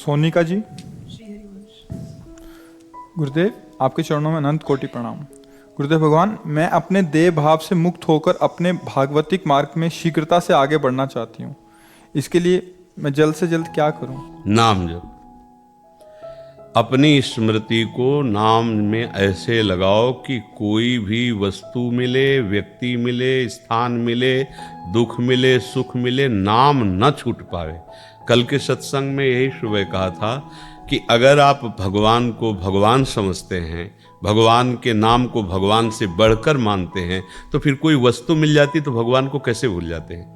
सोनिका जी, गुरुदेव आपके चरणों में अनंत कोटि प्रणाम। गुरुदेव भगवान, मैं अपने देह भाव से मुक्त होकर अपने भागवतिक मार्ग में शीघ्रता से आगे बढ़ना चाहती हूँ। इसके लिए मैं जल्द से जल्द क्या करूँ? नाम जप। अपनी स्मृति को नाम में ऐसे लगाओ कि कोई भी वस्तु मिले, व्यक्ति मिले, स्थान मिले, दुख मिले, सुख मिले, नाम न छूट पावे। कल के सत्संग में यही सुबह कहा था कि अगर आप भगवान को भगवान समझते हैं, भगवान के नाम को भगवान से बढ़कर मानते हैं, तो फिर कोई वस्तु मिल जाती तो भगवान को कैसे भूल जाते हैं?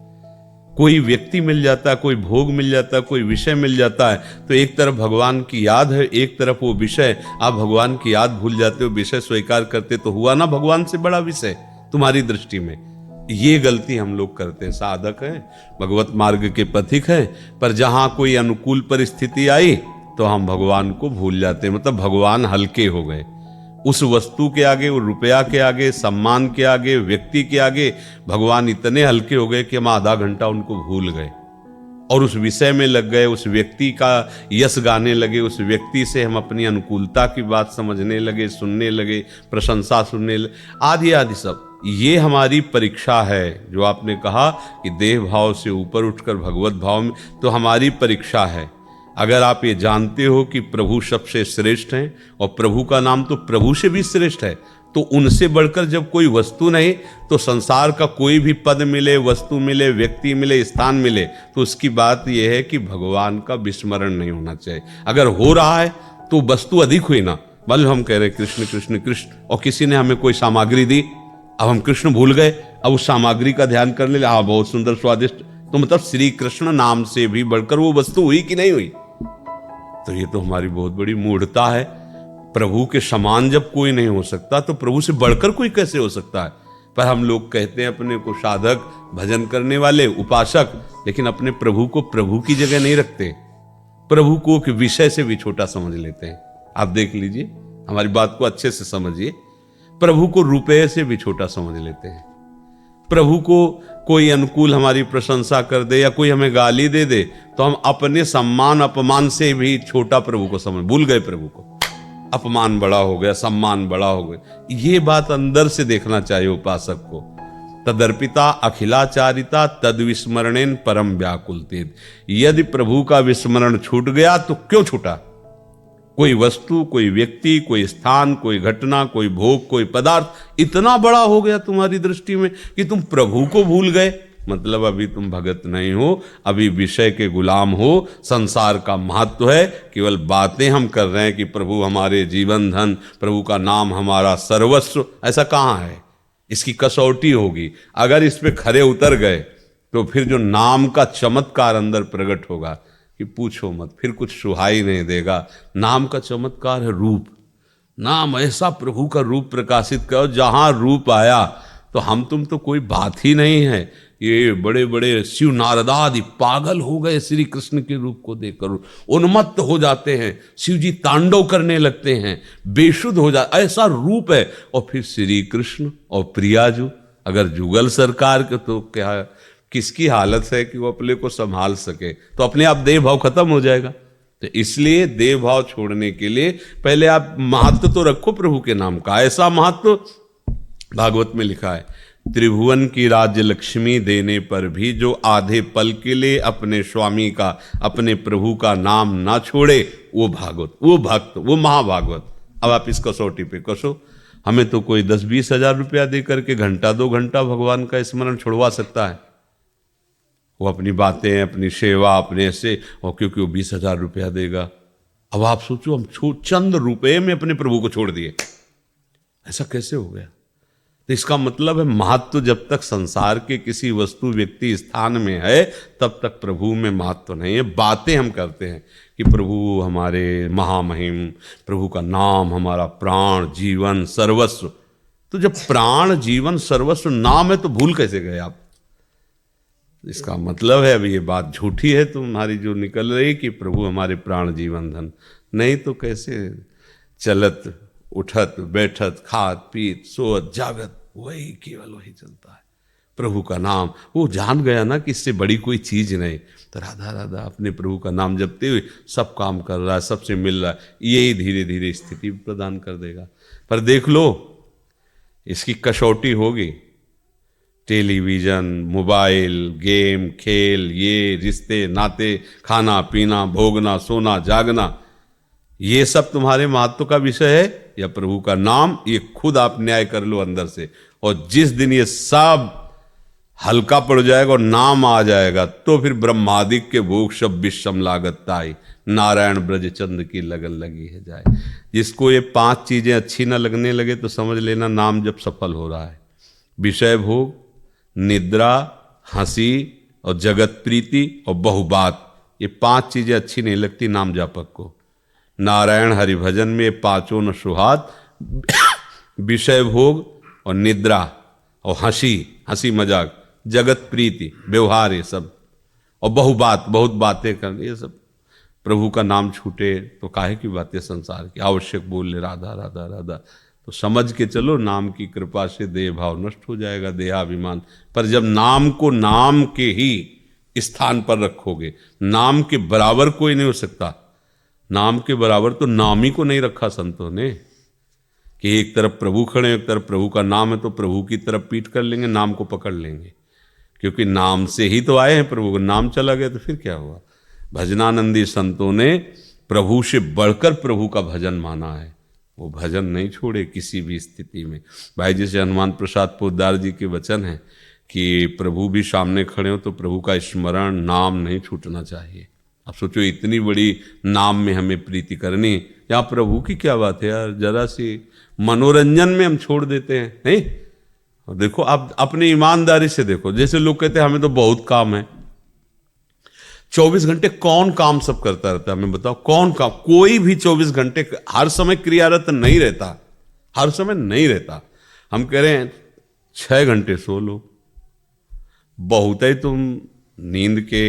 कोई व्यक्ति मिल जाता, कोई भोग मिल जाता, कोई विषय मिल जाता है, तो एक तरफ भगवान की याद है, एक तरफ वो विषय, आप भगवान की याद भूल जाते हो, विषय स्वीकार करते, तो हुआ ना भगवान से बड़ा विषय तुम्हारी दृष्टि में। ये गलती हम लोग करते हैं। साधक हैं, भगवत मार्ग के पथिक हैं, पर जहां कोई अनुकूल परिस्थिति आई तो हम भगवान को भूल जाते हैं, मतलब भगवान हल्के हो गए। उस वस्तु के आगे, वो रुपया के आगे, सम्मान के आगे, व्यक्ति के आगे भगवान इतने हल्के हो गए कि हम आधा घंटा उनको भूल गए और उस विषय में लग गए, उस व्यक्ति का यश गाने लगे, उस व्यक्ति से हम अपनी अनुकूलता की बात समझने लगे, सुनने लगे, प्रशंसा सुनने लगे, आदि आदि सब। ये हमारी परीक्षा है। जो आपने कहा कि देह भाव से ऊपर उठकर भगवत भाव में, तो हमारी परीक्षा है। अगर आप ये जानते हो कि प्रभु सबसे श्रेष्ठ हैं और प्रभु का नाम तो प्रभु से भी श्रेष्ठ है, तो उनसे बढ़कर जब कोई वस्तु नहीं, तो संसार का कोई भी पद मिले, वस्तु मिले, व्यक्ति मिले, स्थान मिले, तो उसकी बात यह है कि भगवान का विस्मरण नहीं होना चाहिए। अगर हो रहा है तो वस्तु अधिक हुई ना, बल हम कह रहे कृष्ण कृष्ण कृष्ण, और किसी ने हमें कोई सामग्री दी, अब हम कृष्ण भूल गए, अब उस सामग्री का ध्यान करने लगे, हाँ बहुत सुंदर स्वादिष्ट, तो मतलब श्री कृष्ण नाम से भी बढ़कर वो वस्तु हुई कि नहीं हुई? तो ये तो हमारी बहुत बड़ी मूढ़ता है। प्रभु के समान जब कोई नहीं हो सकता, तो प्रभु से बढ़कर कोई कैसे हो सकता है? पर हम लोग कहते हैं अपने को साधक, भजन करने वाले, उपासक, लेकिन अपने प्रभु को प्रभु की जगह नहीं रखते, प्रभु को एक विषय से भी छोटा समझ लेते हैं। आप देख लीजिए, हमारी बात को अच्छे से समझिए। प्रभु को रुपये से भी छोटा समझ लेते हैं। प्रभु को कोई अनुकूल हमारी प्रशंसा कर दे या कोई हमें गाली दे दे, तो हम अपने सम्मान अपमान से भी छोटा प्रभु को समझ, भूल गए प्रभु को। अपमान बड़ा हो गया, सम्मान बड़ा हो गया। ये बात अंदर से देखना चाहिए उपासक को। तदर्पिता अखिलाचारिता तद विस्मरणेन परम व्याकुलतेन। यदि प्रभु का विस्मरण छूट गया तो क्यों छूटा? कोई वस्तु, कोई व्यक्ति, कोई स्थान, कोई घटना, कोई भोग, कोई पदार्थ इतना बड़ा हो गया तुम्हारी दृष्टि में कि तुम प्रभु को भूल गए। मतलब अभी तुम भगत नहीं हो, अभी विषय के गुलाम हो। संसार का महत्व है, केवल बातें हम कर रहे हैं कि प्रभु हमारे जीवन धन, प्रभु का नाम हमारा सर्वस्व। ऐसा कहाँ है? इसकी कसौटी होगी। अगर इस पे खरे उतर गए तो फिर जो नाम का चमत्कार अंदर प्रकट होगा कि पूछो मत, फिर कुछ सुहाई नहीं देगा। नाम का चमत्कार है रूप। नाम ऐसा प्रभु का रूप प्रकाशित करो, जहां रूप आया तो हम तुम तो कोई बात ही नहीं है। ये बड़े बड़े शिव नारदादि पागल हो गए श्री कृष्ण के रूप को देखकर, उन्मत्त हो जाते हैं। शिव जी तांडव करने लगते हैं, बेशुद्ध हो जा, ऐसा रूप है। और फिर श्री कृष्ण और प्रियाजू, अगर जुगल सरकार के, तो क्या किसकी हालत है कि वो अपने को संभाल सके? तो अपने आप देह भाव खत्म हो जाएगा। तो इसलिए देह भाव छोड़ने के लिए पहले आप महत्व तो रखो प्रभु के नाम का। ऐसा महत्व भागवत में लिखा है, त्रिभुवन की राज्य लक्ष्मी देने पर भी जो आधे पल के लिए अपने स्वामी का, अपने प्रभु का नाम ना छोड़े, वो भागवत, वो भक्त, वो महाभागवत। अब आप इस कसौटी पे कसो। हमें तो कोई 10-20 हजार रुपया दे करके घंटा 2 घंटा भगवान का स्मरण छुड़वा सकता है। वो अपनी बातें, अपनी सेवा, अपने ऐसे, और क्योंकि वो 20,000 रुपया देगा। अब आप सोचो, हम चंद रुपए में अपने प्रभु को छोड़ दिए, ऐसा कैसे हो गया? तो इसका मतलब है महत्व जब तक संसार के किसी वस्तु, व्यक्ति, स्थान में है, तब तक प्रभु में महत्व नहीं है। बातें हम करते हैं कि प्रभु हमारे महामहिम, प्रभु का नाम हमारा प्राण, जीवन, सर्वस्व। तो जब प्राण, जीवन, सर्वस्व नाम है तो भूल कैसे गए आप? इसका मतलब है अभी ये बात झूठी है तुम्हारी जो निकल रही कि प्रभु हमारे प्राण, जीवन, धन। नहीं तो कैसे? चलत, उठत, बैठत, खात, पीत, सोत, जागत, वही केवल वही चलता है। प्रभु का नाम। वो जान गया ना कि इससे बड़ी कोई चीज नहीं, तो राधा राधा अपने प्रभु का नाम जपते हुए सब काम कर रहा है, सबसे मिल रहा है, यही धीरे धीरे स्थिति प्रदान कर देगा। पर देख लो इसकी कसौटी होगी, टेलीविजन, मोबाइल, गेम, खेल, ये रिश्ते नाते, खाना पीना, भोगना, सोना, जागना, ये सब तुम्हारे महत्व का विषय है या प्रभु का नाम? ये खुद आप न्याय कर लो अंदर से। और जिस दिन ये सब हल्का पड़ जाएगा और नाम आ जाएगा, तो फिर ब्रह्मादिक के भोग सब विषम लागत ताई, नारायण ब्रज चंद की लगन लगी है जाए। जिसको ये 5 चीजें अच्छी ना लगने लगे तो समझ लेना नाम जब सफल हो रहा है। विषय भोग, निद्रा, हंसी और जगत प्रीति और बहुबात, ये 5 चीजें अच्छी नहीं लगती नाम जापक को। नारायण हरिभजन में ये 5 न सुहात, विषय भोग और निद्रा और हंसी मजाक, जगत प्रीति, व्यवहार, ये सब, और बहुबात, बहुत बातें करनी, ये सब। प्रभु का नाम छूटे तो काहे की बातें संसार की, आवश्यक बोल ले राधा राधा राधा, तो समझ के चलो नाम की कृपा से देह भाव नष्ट हो जाएगा, देहाभिमान। पर जब नाम को नाम के ही स्थान पर रखोगे, नाम के बराबर कोई नहीं हो सकता। नाम के बराबर तो नाम ही को नहीं रखा संतों ने, कि एक तरफ प्रभु खड़े, एक तरफ प्रभु का नाम है, तो प्रभु की तरफ पीठ कर लेंगे, नाम को पकड़ लेंगे, क्योंकि नाम से ही तो आए हैं। प्रभु का नाम चला गया तो फिर क्या हुआ? भजनानंदी संतों ने प्रभु से बढ़कर प्रभु का भजन माना है, वो भजन नहीं छोड़े किसी भी स्थिति में। भाई जैसे हनुमान प्रसाद पोद्दार जी के वचन हैं कि प्रभु भी सामने खड़े हो तो प्रभु का स्मरण, नाम नहीं छूटना चाहिए। अब सोचो इतनी बड़ी नाम में हमें प्रीति करनी, यहाँ प्रभु की क्या बात है यार, जरा सी मनोरंजन में हम छोड़ देते हैं, नहीं? और देखो आप अपनी ईमानदारी से देखो, जैसे लोग कहते हैं हमें तो बहुत काम है। 24 घंटे कौन काम सब करता रहता है? हमें बताओ कौन काम? कोई भी 24 घंटे हर समय क्रियारत नहीं रहता, हर समय नहीं रहता। हम कह रहे हैं 6 घंटे सो लो, बहुत है तुम नींद के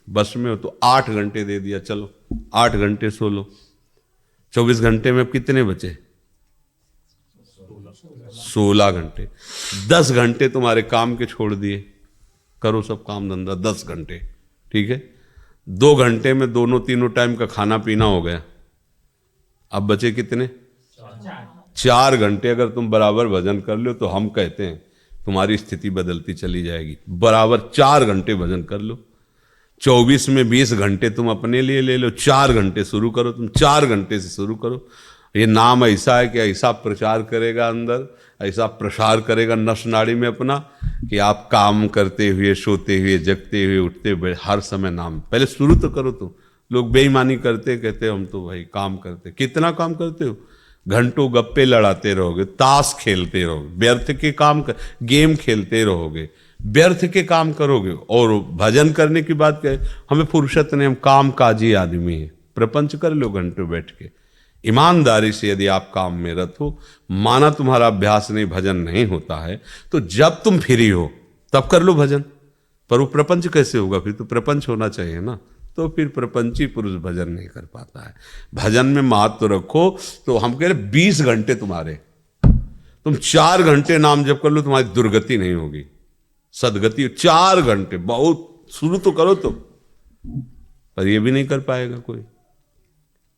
बस में हो तो 8 घंटे दे दिया, चलो 8 घंटे सो लो। 24 घंटे में अब कितने बचे? 16 घंटे। 10 घंटे तुम्हारे काम के छोड़ दिए, करो सब काम धंधा 10 घंटे, ठीक है? 2 घंटे में दोनों तीनों टाइम का खाना पीना हो गया, अब बचे कितने? 4 घंटे। अगर तुम बराबर भजन कर लो तो हम कहते हैं तुम्हारी स्थिति बदलती चली जाएगी। बराबर 4 घंटे भजन कर लो, 24 में 20 घंटे तुम अपने लिए ले लो, 4 घंटे शुरू करो, तुम 4 घंटे से शुरू करो। ये नाम ऐसा है कि ऐसा प्रचार करेगा अंदर, ऐसा प्रसार करेगा नस नाड़ी में अपना, कि आप काम करते हुए, सोते हुए, जगते हुए, उठते हुए हर समय नाम। पहले शुरू तो करो। तुम लोग बेईमानी करते, कहते हम तो भाई काम करते। कितना काम करते हो? घंटों गप्पे लड़ाते रहोगे, ताश खेलते रहोगे, व्यर्थ के काम गेम खेलते रहोगे, व्यर्थ के काम करोगे। और भजन करने की बात कहे, हमें फुर्सत नहीं, हम काम काजी आदमी हैं। प्रपंच कर लो घंटों बैठ के। ईमानदारी से यदि आप काम में रत हो, माना तुम्हारा अभ्यास नहीं, भजन नहीं होता है, तो जब तुम फ्री हो तब कर लो भजन। पर वो प्रपंच कैसे होगा? फिर तो प्रपंच होना चाहिए ना, तो फिर प्रपंची पुरुष भजन नहीं कर पाता है। भजन में महत्व रखो। तो हम कह रहे 20 घंटे तुम्हारे, तुम 4 घंटे नाम जप कर लो, तुम्हारी दुर्गति नहीं होगी, सदगति। 4 घंटे बहुत, शुरू तो करो तुम। पर ये भी नहीं कर पाएगा कोई,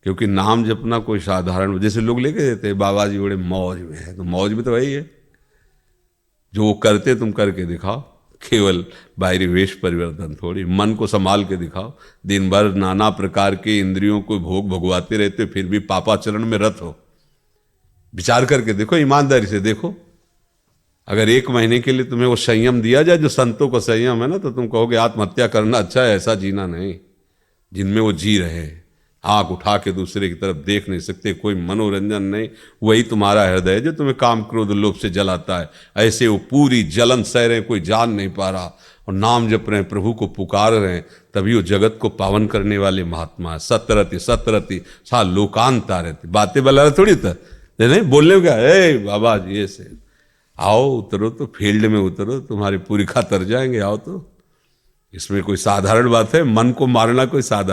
क्योंकि नाम जपना कोई साधारण, जैसे लोग लेके देते हैं बाबा जी बड़े मौज में है, तो मौज में तो वही है जो वो करते तुम करके दिखाओ। केवल बाहरी वेश परिवर्तन थोड़ी, मन को संभाल के दिखाओ। दिन भर नाना प्रकार के इंद्रियों को भोग भगवाते रहते, फिर भी पापाचरण में रत हो। विचार करके देखो, ईमानदारी से देखो। अगर 1 महीने के लिए तुम्हें वो संयम दिया जाए जो संतों का संयम है ना, तो तुम कहोगे आत्महत्या करना अच्छा है। ऐसा जीना नहीं जिनमें वो जी रहे हैं, आंख उठा के दूसरे की तरफ देख नहीं सकते, कोई मनोरंजन नहीं। वही तुम्हारा हृदय है जो तुम्हें काम क्रोध लोभ से जलाता है। ऐसे वो पूरी जलन सह रहे हैं, कोई जान नहीं पा रहा, और नाम जप रहे हैं, प्रभु को पुकार रहे हैं, तभी वो जगत को पावन करने वाले महात्मा है। सतरति सतरति सा लोकांता रहती, बातें बला थोड़ी था नहीं, बोलने क्या है बाबा जी ऐसे। आओ उतरो तो, फील्ड में उतरो, तुम्हारी पूरी खा तर जाएंगे। आओ तो, इसमें कोई साधारण बात है? मन को मारना कोई साधारण